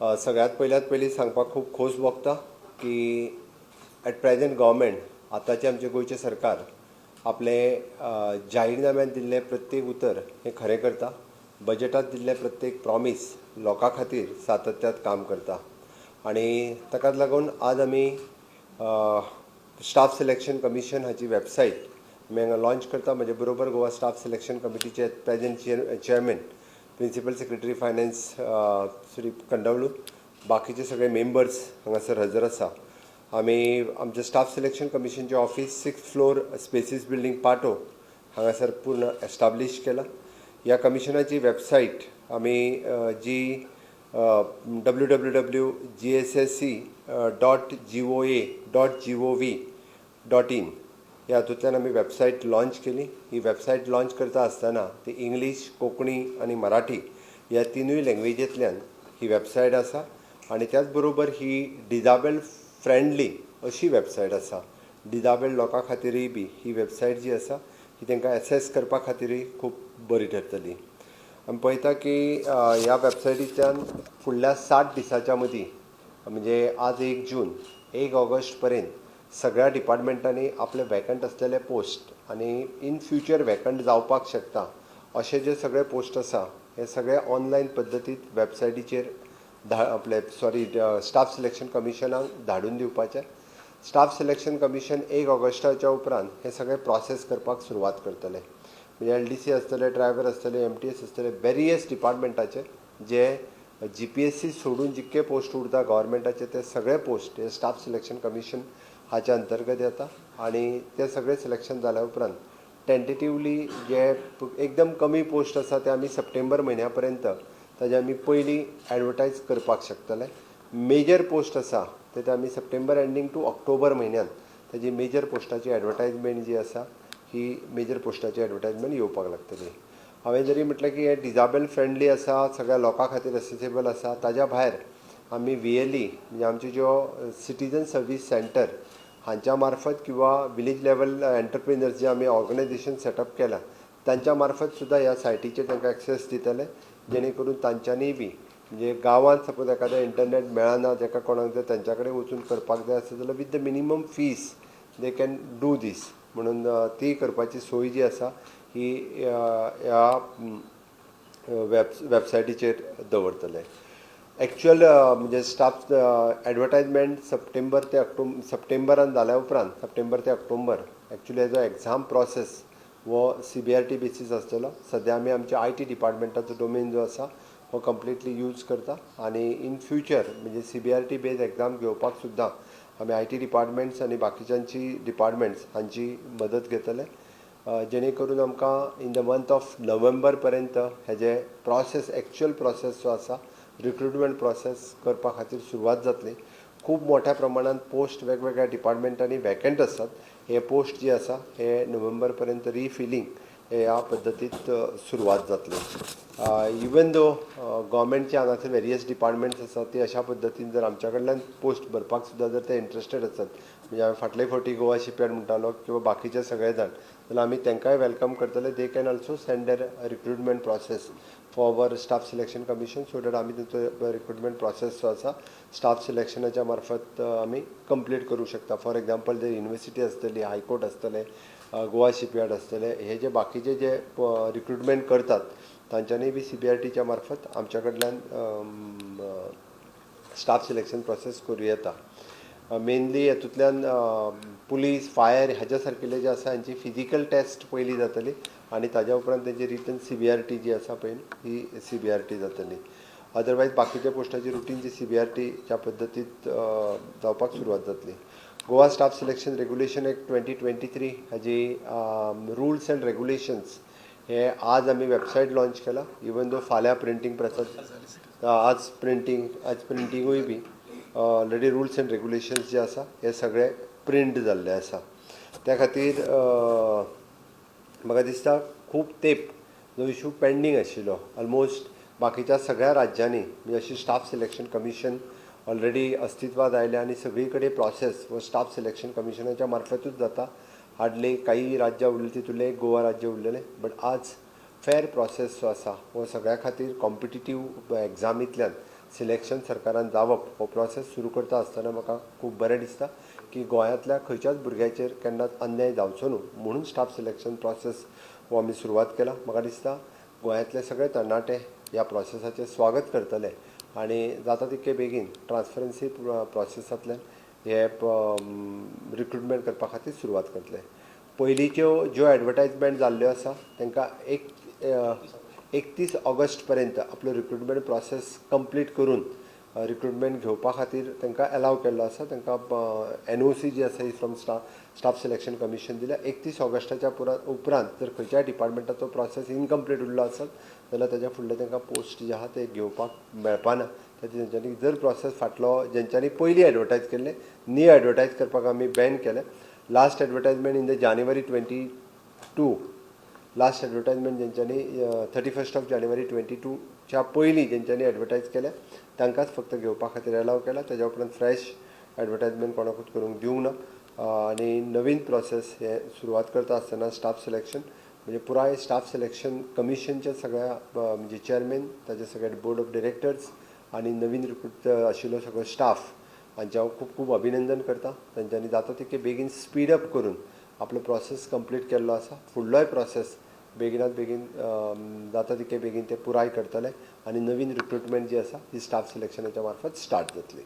सगळ्यात पयली सांगपाक खूब खोस भोगता की ॲट प्रेझेंट गव्हर्मेंट आतांचे आमचे गोंयचे सरकार आपले जाहीरनाम्यांत दिल्ले प्रत्येक उतर हे खरें करता. बजेटांत दिल्ले प्रत्येक प्रॉमीस लोकां खातीर सातत्यात काम करता आनी ताकाच लागून आज आमी स्टाफ सिलेक्शन कमिशन हाची वेबसायट आमी हांगा लॉन्च करता. म्हजे बरोबर गोवा स्टाफ सिलेक्शन कमिटीचे present chairman principal secretary finance Shri Kandavalu, बाकीचे सगळे मेंबर्स हांगासर हजर आसा. आमी आमचे स्टाफ सिलेक्शन कमिशनचे ऑफिस 6th फ्लोर स्पेसीस बिल्डींग पाटो हांगासर पूर्ण एस्टाब्लीश केला. ह्या कमिशनाची वेबसायट आमी जी www.gssc.goa.gov.in ह्या हातूंतल्यान आमी वेबसायट लॉन्च केली. ही वेबसायट लॉन्च करता आसतना ती इंग्लीश, कोंकणी आनी मराठी ह्या तिनूय लँग्वेजींतल्यान ही वेबसायट आसा आनी त्याच बरोबर ही डिजाबल फ्रेंडली अशी वेबसायट आसा. डिजाबल लोकां खातीरय बी ही वेबसायट जी आसा ही तांकां एक्सेस करपा खातीरय खूब बरी ठरतली. आमी पळयता की ह्या वेबसायटींतल्यान फुडल्या 60 दिसांच्या मदीं म्हणजे आज 1 जून 1 ऑगस्ट पर्यंत सगळ्या डिपार्टमेंटांनी आपले वॅकंट असलेले पोस्ट आनी इन फ्युचर वॅकंट जावपाक शकता अशे जे सगळे पोस्ट आसा हे सगळे ऑनलायन पद्दतीत वेबसायटीचेर स्टाफ सिलेक्शन कमिशनाक धाडून दिवपाचे. स्टाफ सिलेक्शन कमिशन 1 ऑगस्टाच्या उपरांत हे सगळे प्रोसेस करपाक सुरवात करतले. म्हणजे LDC आसतले, ड्रायव्हर आसतले, MTS आसतले, वेरियस डिपार्टमेंटाचे जे GPSC सोडून जितके पोस्ट उरता गव्हर्मेंटाचे ते सगळे पोस्ट हे स्टाफ सिलेक्शन कमिशन हाच्या अंतर्गत येता आनी ते सगळे सिलेक्शन जाल्या उपरांत टेंटेटिवली जे एकदम कमी पोस्ट आसा ते आमी सप्टेंबर म्हयन्या पर्यंत ताजे आमी पयलीं एडवर्टायज करपाक शकतले. मेजर पोस्ट आसा ते आमी सप्टेंबर एंडींग टू ऑक्टोबर म्हयन्यान ताजी मेजर पोस्टाची एडवर्टायजमेंट जी आसा ही मेजर पोस्टाची एडवर्टायजमेंट येवपाक लागतली. हांवें जरी म्हटलें की हे डिजाबल फ्रेंडली आसा, सगळ्या लोकां खातीर एक्सेसिबल आसा, ताज्या भायर आमी VLE म्हणजे आमच्यो ज्यो सिटीजन सर्वीस सेंटर हांच्या मार्फत किंवा विलेज लेवल एंटरप्रिनर्स जे आमी ऑर्गनायझेशन सेटअप केला तांच्या मार्फत सुद्धा ह्या सायटीचेर तांकां एक्सेस दितले जेणे करून तांच्यांनी बी म्हणजे गांवांत सपोज एखादें इंटरनेट मेळना जाका कोणाक जर तांच्या कडेन वचून करपाक जाय आसत जाल्यार with the minimum fees they can do these म्हणून ती करपाची सोय जी आसा ही ह्या वेबसायटीचेर दवरतले. एक्चुअल म्हणजे स्टाफ एडवर्टायजमेंट सप्टेंबरान जाल्या उपरांत सप्टेंबर ते ऑक्टोबर एक्चुअली हेजो एग्जाम प्रोसेस वो CBRT बेसीस आसतलो. सद्या आमी आमच्या IT डिपार्टमेंटाचो डोमेन जो आसा हो कंप्लिटली यूज करता आनी इन फ्युचर म्हणजे CBRT बेज एग्जाम घेवपाक सुद्दां आमी IT डिपार्टमेंट्स आनी बाकीच्यांची डिपार्टमेंट्स हांची मदत घेतले जेणे करून आमकां in the month of November पर्यंत हेजे प्रोसेस एक्चुअल प्रोसेस जो आसा रिक्रुटमेंट प्रोसेस करपा खातीर सुरवात जातली. खूब मोठ्या प्रमाणात पोस्ट वेगवेगळ्या डिपार्टमेंटांनी वॅकंट आसात. हे पोस्ट जे आसा हे नोव्हेंबर पर्यंत रिफिलींग ह्या पद्दतीत सुरवात जातली. इवन दो गव्हर्मेंटचे हांगासर वेरियस डिपार्टमेंट्स आसात ती अशा पद्दतीन जर आमच्या कडल्यान पोस्ट भरपाक सुद्दां जर ते इंट्रस्टेड आसत म्हणजे हांवें फाटले फावटी गोवा शिपयार्ड म्हणटालो किंवा बाकीचे सगळे जाण जाल्यार आमी तांकांय वेलकम करतले. They can also send there recruitment process for our staff selection commission so that आमी तांचो रिक्रुटमेंट प्रोसेस जो आसा स्टाफ सिलेक्शनाच्या मार्फत आमी कंप्लीट करूं शकता. फॉर एग्जाम्पल जर युनिवर्सिटी आसतली, हायकोर्ट आसतले, गोवा शिपयार्ड आसतले, हे जे बाकीचे जे रिक्रुटमेंट करतात तांच्यांनी बी CBRTच्या मार्फत आमच्या कडल्यान स्टाफ सिलेक्शन प्रोसेस करूं येता. मेनली हातूंतल्यान पुलीस, फायर हाज्या सारकिल्ले जे आसा हांची फिजिकल टेस्ट पयली जातली आनी ताज्या उपरांत तेंची रिटन CBRT जी आसा पळय ही CBRT जातली. अदरवायज बाकीच्या पोस्टाची रुटीन जी CBRTच्या पद्दतीत जावपाक सुरवात जातली. Goa staff selection regulation act 2023 हाजी रुल्स एंड रेग्युलेशन्स हे आज आमी वेबसायट लॉन्च केला. इवन दो फाल्यां प्रिंटींग प्रेसात आज प्रिंटींगूय बी ऑलरेडी रुल्स एंड रेग्युलेशन्स जे आसा हे सगळे प्रिंट जाल्ले आसा. त्या खातीर म्हाका दिसता खूब तेंप जो इशू पेंडींग आशिल्लो ऑलमोस्ट बाकीच्या सगळ्या राज्यांनी म्हणजे अशी स्टाफ सिलेक्शन कमिशन ऑलरेडी अस्तित्वात आयले आनी सगळी कडेन प्रोसेस वो स्टाफ सिलेक्शन कमिशनाच्या मार्फतूच जाता. हार्डली काही राज्यां उरलीं तितूंतलें एक गोवा राज्य उरलेलें बट आज फेर प्रोसेस जो आसा हो सगळ्या खातीर कॉम्पिटिटीव एग्जामींतल्यान सिलेक्शन सरकारान जावप हो प्रोसेस सुरू करता आसतना म्हाका खूब बरें दिसता की गोंयांतल्या खंयच्याच भुरग्याचेर केन्नाच अन्याय जावचो न्हू म्हणून स्टाफ सिलेक्शन प्रोसेस हो आमी सुरवात केला. म्हाका दिसता गोंयांतले सगळे तरणाटे ह्या प्रोसेसाचें स्वागत करतले आनी जाता तितके बेगीन ट्रान्सपरन्सी प्रोसेसांतल्यान हे रिक्रुटमेंट करपा खातीर सुरवात करतले. पयलींच्यो ज्यो एडवर्टायजमेंट जाल्ल्यो आसा तांकां 31 ऑगस्ट पर्यंत आपलो रिक्रुटमेंट प्रोसेस कंप्लीट करून रिक्रुटमेंट घेवपा खातीर तांकां अलाव केल्लो आसा. तांकां NOC जी आसा ही फ्रॉम स्टाफ सिलेक्शन कमिशन दिल्या. 31 ऑगस्टाच्या उपरांत जर खंयच्याय डिपार्टमेंटाचो प्रोसेस इनकम्प्लीट उरलो आसत जाल्यार ताच्या फुडले तांकां पोस्ट जे आहा ते घेवपाक मेळपाना. तेंच्यांनी जर प्रोसेस फाटलो जेंच्यांनी पयलीं एडवर्टायज केल्ले नी एडवर्टायज करपाक आमी बॅन केलें. लास्ट एडवर्टायजमेंट इन द जानेवारी 22 लास्ट एडवर्टायजमेंट जेंच्यांनी 31 ऑफ जानेवारी 22च्या पयलीं जेंच्यांनी एडवर्टायज केल्या तांकांच फक्त घेवपा खातीर अलाव केला. तेज्या उपरांत फ्रेश एडवर्टायजमेंट कोणाकूच करूंक दिवंक ना. आनी नवीन प्रोसेस हे सुरवात करता आसतना स्टाफ सिलेक्शन म्हणजे पुराय स्टाफ सिलेक्शन कमिशनच्या सगळ्या म्हणजे चेअरमॅन ताजे सगळे बोर्ड ऑफ डिरेक्टर्स आनी नवीन रिक्रूट आशिल्लो सगळो स्टाफ हांचे हांव खूब खूब अभिनंदन करता. तांच्यांनी जाता तितके बेगीन स्पीड अप करून आपलो प्रोसेस कंप्लीट केल्लो आसा. फुडलोय प्रोसेस बेगिनात बेगीन जाता तितके बेगीन ते पुराय करतले आनी नवीन रिक्रुटमेंट जी आसा ती स्टाफ सिलेक्शनाच्या मार्फत स्टार्ट जातली.